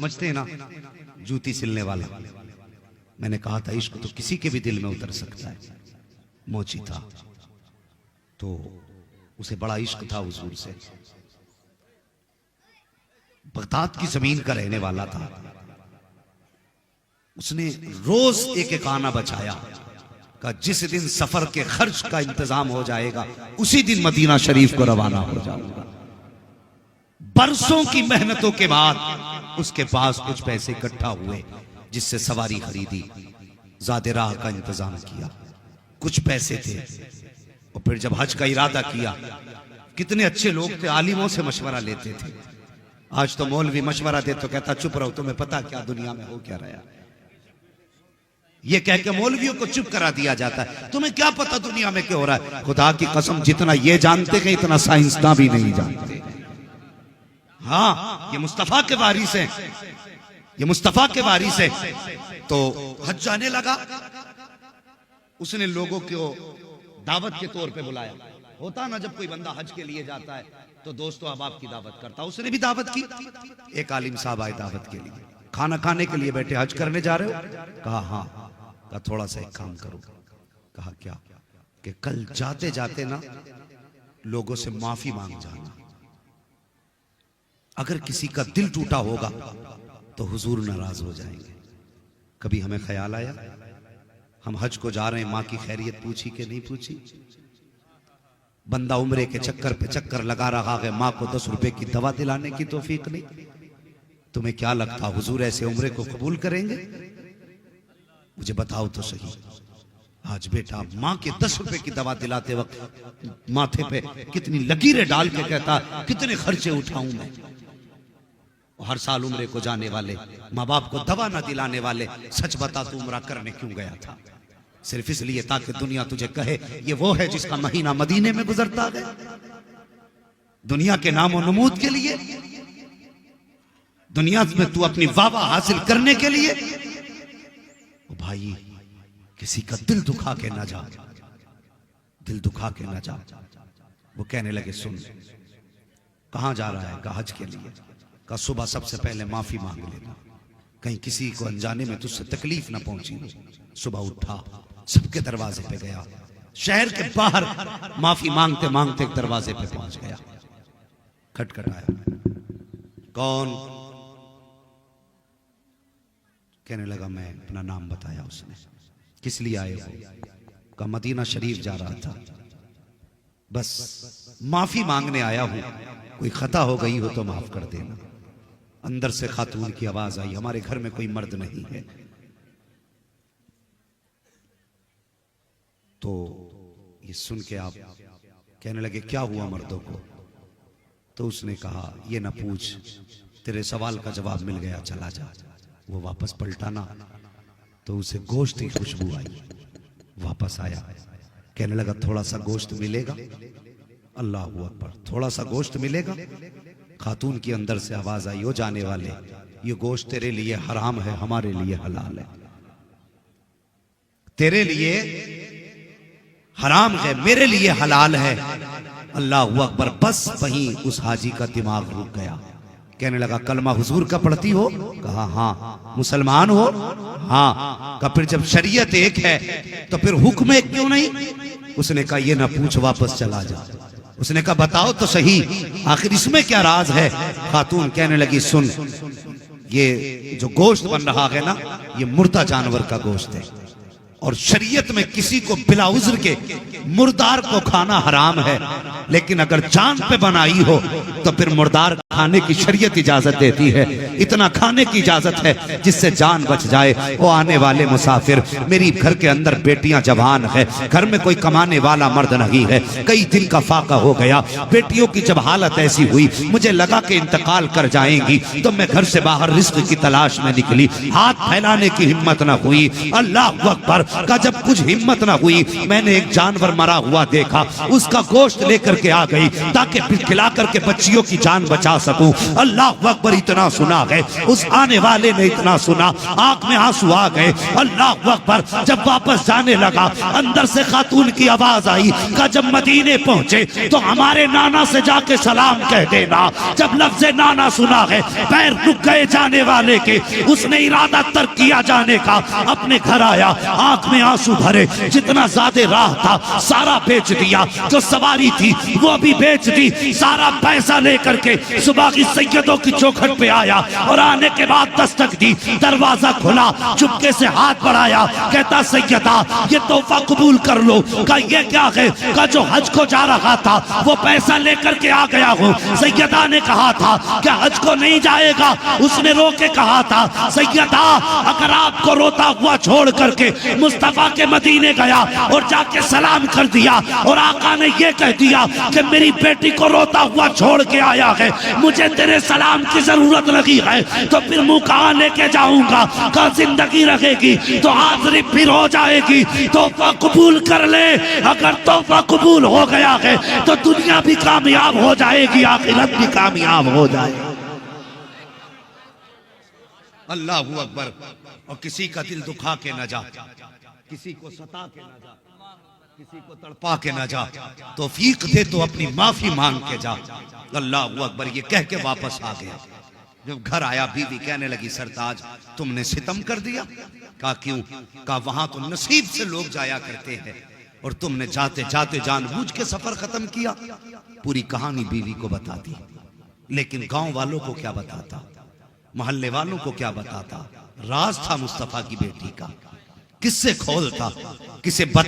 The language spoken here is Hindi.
समझते हैं ना, जूती सिलने वाला। मैंने कहा था इश्क तो किसी के भी दिल में उतर सकता है। मोची था तो उसे बड़ा इश्क था हुजूर से। बगदाद की जमीन का रहने वाला था। उसने रोज एक एक आना बचाया का जिस दिन सफर के खर्च का इंतजाम हो जाएगा उसी दिन मदीना शरीफ को रवाना हो जाऊंगा। बरसों की मेहनतों के बाद उसके पास कुछ पैसे इकट्ठा हुए जिससे सवारी खरीदी, ज़ादे राह का इंतजाम किया, कुछ पैसे थे। और फिर जब हज का इरादा किया, कितने अच्छे लोग थे, आलिमों से मशवरा लेते थे। आज तो मौलवी मशवरा दे तो कहता चुप रहो, तुम्हें पता क्या दुनिया में हो क्या रहा। ये कह के मौलवियों को चुप करा दिया जाता है, तुम्हें क्या पता दुनिया में क्या हो रहा है। खुदा की कसम जितना ये जानते हैं इतना साइंसदान भी नहीं जानते। हाँ, ये मुस्तफा के वारिस हैं, ये मुस्तफा के वारिस हैं। तो हज जाने लगा, उसने लोगों को दावत के तौर पे बुलाया। होता ना जब कोई बंदा हज के लिए जाता है तो दोस्तों अहबाब की दावत करता, उसने भी दावत की। एक आलिम साहब आए दावत के लिए, खाना खाने के लिए बैठे, हज करने जा रहे हो? कहा हाँ। कहा थोड़ा सा एक काम करो। कहा क्या? कि कल जाते जाते ना लोगों से माफी मांग जाना। अगर किसी का दिल टूटा होगा तो हुजूर नाराज हो जाएंगे। कभी हमें ख्याल आया हम हज को जा रहे हैं, माँ की खैरियत पूछी कि नहीं पूछी? बंदा उम्रे के चक्कर पे चक्कर लगा रहा है, माँ को 10 रुपए की दवा दिलाने की तौफीक नहीं। तुम्हें क्या लगता हुजूर ऐसे उम्रे को कबूल करेंगे? मुझे बताओ तो सही। आज बेटा माँ के 10 रुपए की दवा दिलाते वक्त माथे पे कितनी लकीरें डाल के कहता कितने खर्चे उठाऊं मैं। हर साल उम्रे को जाने वाले, माँ बाप को दवा ना दिलाने वाले, सच बता तू उम्रा करने क्यों गया था? सिर्फ इसलिए ताकि दुनिया तुझे कहे ये वो है जिसका महीना मदीने में गुजरता है। दुनिया के नामो नमूद के लिए, दुनिया में तू अपनी वाह हासिल करने के लिए। ओ भाई, किसी का दिल दुखा के ना जा, दिल दुखा के ना जा। वो कहने लगे सुन, कहां जा रहा है? कहा हज के लिए। कहा सुबह सबसे पहले माफी मांग लेना, कहीं किसी को अनजाने में तुझसे तकलीफ ना पहुंची। सुबह उठा, सबके दरवाजे पे गया, शहर के बाहर माफी मांगते मांगते एक दरवाजे पे पहुंच गया। खटखटाया, कौन? कहने लगा मैं। अपना नाम बताया उसने। किस लिए आए हो? कहा मदीना शरीफ जा रहा था, बस माफी मांगने आया हूं, कोई खता हो गई हो तो माफ कर देना। अंदर से खातून की आवाज आई, हमारे घर में कोई मर्द नहीं है। तो ये सुन के आप कहने लगे क्या हुआ मर्दों को? तो उसने कहा ये ना पूछ, तेरे सवाल का जवाब मिल गया, चला जा। वो वापस पलटा ना तो उसे गोश्त की खुशबू आई। वापस आया, कहने लगा थोड़ा सा गोश्त मिलेगा? अल्लाह अकबर, थोड़ा सा गोश्त मिलेगा? खातून की अंदर से आवाज आई, ओ जाने वाले, ये गोश्त तेरे लिए हराम है, हमारे लिए हलाल है। तेरे लिए हराम है, मेरे लिए हलाल है। अल्लाह अकबर। बस वहीं उस हाजी का दिमाग रुक गया। कहने लगा कलमा हुजूर का पढ़ती हो? कहा हाँ। मुसलमान हो? हाँ। कहा फिर जब शरीयत एक है तो फिर हुक्म एक क्यों नहीं? उसने कहा ये ना पूछ, वापस चला जा। उसने कहा बताओ तो सही, आखिर इसमें क्या राज है? खातून कहने लगी सुन, ये जो गोश्त बन रहा है ना, ये मुर्दा जानवर का गोश्त है और शरीयत में किसी को बिला उज्र के मुर्दार को खाना हराम है, लेकिन अगर जान पे बनाई हो तो फिर मुर्दार खाने की शरीयत इजाजत देती है। इतना खाने की इजाजत है जिससे जान बच जाए। वो आने वाले मुसाफिर, मेरी घर के अंदर बेटियां जवान है, घर में कोई कमाने वाला मर्द नहीं है, कई दिन का फाका हो गया। बेटियों की जब हालत ऐसी हुई, मुझे लगा कि इंतकाल कर जाएंगी, तो मैं घर से बाहर रिस्क की तलाश में निकली। हाथ फैलाने की हिम्मत न हुई। अल्लाह अकबर, का जब कुछ हिम्मत ना हुई, मैंने एक जानवर मरा हुआ देखा, उसका गोश्त लेकर के आ गई ताकि फिर खिला करके बच्चियों की जान बचा सकूं। अल्लाह अकबर, इतना सुना गए, उस आने वाले ने इतना सुना, आंख में आंसू आ गए। अल्लाह अकबर, जब वापस जाने लगा, अंदर से खातून की आवाज आई का जब मदीने पहुंचे तो हमारे नाना से जाके सलाम कह देना। जब लफ्ज़ नाना सुना है, पैर रुक गए जाने वाले के, उसने इरादा तर्क किया जाने का, अपने घर आया, आंख में आंसू भरे, जितना ज्यादा राह था सारा बेच दिया, जो सवारी थी वो भी बेच दी, सारा पैसा लेकर के सुबह की सैयदों की चौखट पे आया और आने के बाद दस्तक दी, दरवाजा खुला, चुपके से हाथ बढ़ाया, कहता सैयदा ये तोहफा कबूल कर लो। का ये क्या है? का जो हज को जा रहा था वो पैसा लेकर के आ गया हूँ। सैयदा ने कहा था क्या हज को नहीं जाएगा? उसने रो के कहा था सैयदा अगर आपको रोता हुआ छोड़ करके मुस्तफा के मदीने गया और जाके सलाम कर दिया और आका ने ये कह दिया कि मेरी बेटी को रोता हुआ छोड़ के आया है, मुझे तेरे सलाम की जरूरत लगी है, तो फिर मुंह कहाँ लेके जाऊंगा? का जिंदगी रहेगी तो हाजिरी फिर हो जाएगी। तोहफा कबूल कर ले, अगर तोहफा कबूल हो गया है तो दुनिया भी कामयाब हो जाएगी, आखिरत भी कामयाब हो जाएगी। अल्लाह अकबर। और किसी का दिल दुखा के न जा, किसी को सता के न जा, किसी को तड़पा के न जा, तौफीक दे तो अपनी माफी मांग के जा। अल्लाह अकबर, ये कह के वापस आ गया। जब घर आया बीवी कहने लगी सरताज तुमने सितम कर दिया। कहा क्यों? कहा वहां तो नसीब से लोग जाया करते हैं और तुमने जाते जाते जानबूझ के सफर खत्म किया। पूरी कहानी बीवी को बताती, लेकिन गांव वालों को क्या बताता, मोहल्ले वालों को क्या बताता? राज था मुस्तफा की बेटी का, किससे खोलता, किसे बता